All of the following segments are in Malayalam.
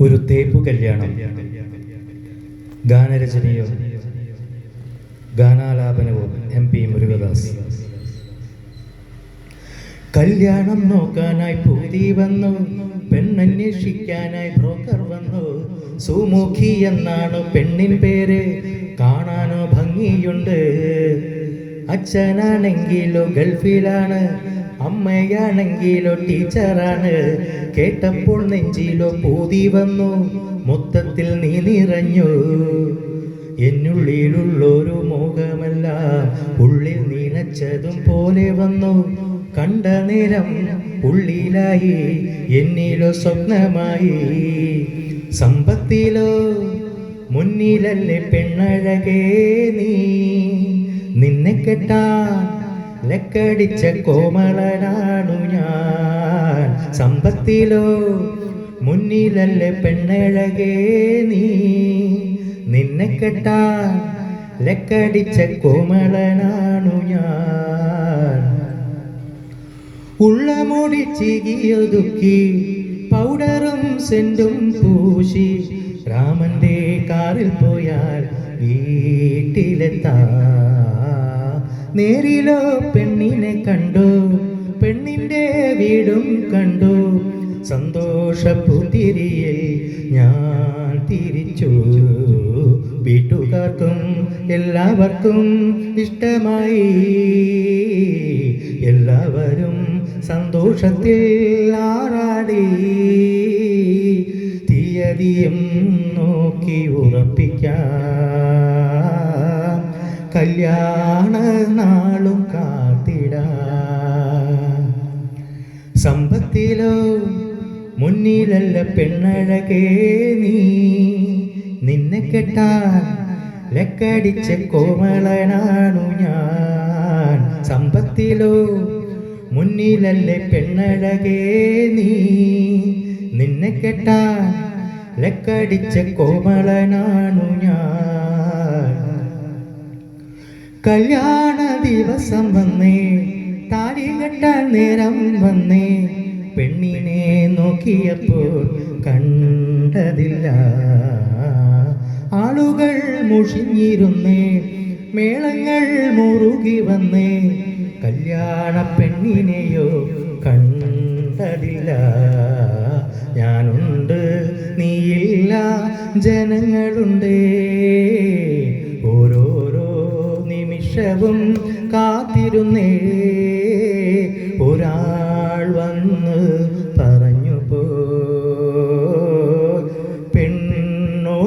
ഒരു തേപ്പു കല്യാണം. ഗാനരചനയും ഗാനാലാപനവും MP മുരുകദാസ്. കല്യാണം നോക്കാനായി പൂതി വന്നു, പെണ്ണന്വേഷിക്കാനായി ബ്രോക്കർ വന്നു. സുമുഖി എന്നാണ് പെണ്ണിൻ പേര്, കാണാനോ ഭംഗിയുണ്ട്. അച്ഛനാണെങ്കിലോ ഗൾഫിലാണ്, അമ്മയാണെങ്കിലോ ടീച്ചറാണ്. കേട്ടപ്പോൾ നെഞ്ചിലോ പൂതി വന്നു, മൊത്തത്തിൽ നീ നിറഞ്ഞു. എന്നുള്ളിലുള്ളൊരു മോഹമെല്ലാം ഉള്ളിൽ നീനച്ചതും പോലെ വന്നു. കണ്ട നേരം ഉള്ളിലായി, എന്നിലോ സ്വപ്നമായി. സമ്പത്തിലോ മുന്നിലല്ലേ പെണ്ണഴകേ നീ, നിന്നെ കെട്ടാൻ ലക്കടിച്ച കോമളനാണു ഞാൻ. സമ്പത്തിലോ മുന്നിലല്ലേ പെണ്ണഴകേ നീ, നിന്നെ കെട്ടാൻ ലക്കടിച്ച കോമളനാണു ഞാൻ. ഉള്ള മുടി ചികിയൊതുക്കി, പൗഡറും സെന്റും പൂശി, രാമന്റെ കാറിൽ പോയാൽ വീട്ടിലെത്താ. നേരിലോ പെണ്ണിനെ കണ്ടു, പെണ്ണിന്റെ വീടും കണ്ടു. സന്തോഷപ്പുത്തിരിയിൽ ഞാൻ തിരിച്ചു. വീട്ടുകാർക്കും എല്ലാവർക്കും ഇഷ്ടമായി. എല്ലാവരും സന്തോഷത്തിൽ ആറാടി. തീയതിയും നോക്കി ഉറപ്പിക്കാം, കല്യാണ നാളും കാത്തിടാം. സമ്പത്തിലോ മുന്നിലല്ല പെണ്ണഴകേ നീ, നിന്നെ കെട്ടാൻ ലക്കടിച്ച കോമളനാണു ഞാൻ. സമ്പത്തിലോ മുന്നിലല്ലേ പെണ്ണഴകേ നീ, നിന്നെ കെട്ടാൻ ലക്കടിച്ച കോമളനാണു ഞാൻ. കല്യാണ ദിവസം വന്നേ, താലി കെട്ടാൻ നേരം വന്നേ. പെണ്ണിനെ നോക്കിയപ്പോൾ കണ്ടതില്ല. ആളുകൾ മുഷിഞ്ഞിരുന്നേ, മേളങ്ങൾ മുറുകി വന്നേ. കല്യാണ പെണ്ണിനെയോ കണ്ടതില്ല. ഞാനുണ്ട് നീയില്ല, ജനങ്ങളുണ്ടേ. ഓരോരോ നിമിഷവും കാത്തിരുന്നേ. ഒരാൾ വന്ന് പറഞ്ഞു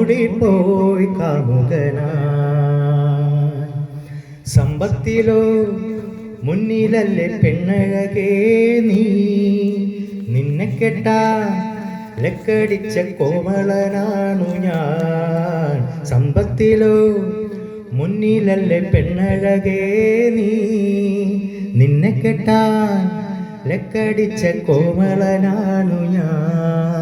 പെണ്ണോടിപ്പോയി കാമുകനാ. സമ്പത്തിലോ മുന്നിലല്ലേ പെണ്ണഴകേ നീ, നിന്നെ കെട്ടാ ലക്കടിച്ച കോമളനാണു ഞാൻ. സമ്പത്തിലോ മുന്നിലല്ലേ പെണ്ണഴകേ നീ, നിന്നെ കെട്ടാൻ ലക്കടിച്ച കോമളനാണു ഞാൻ.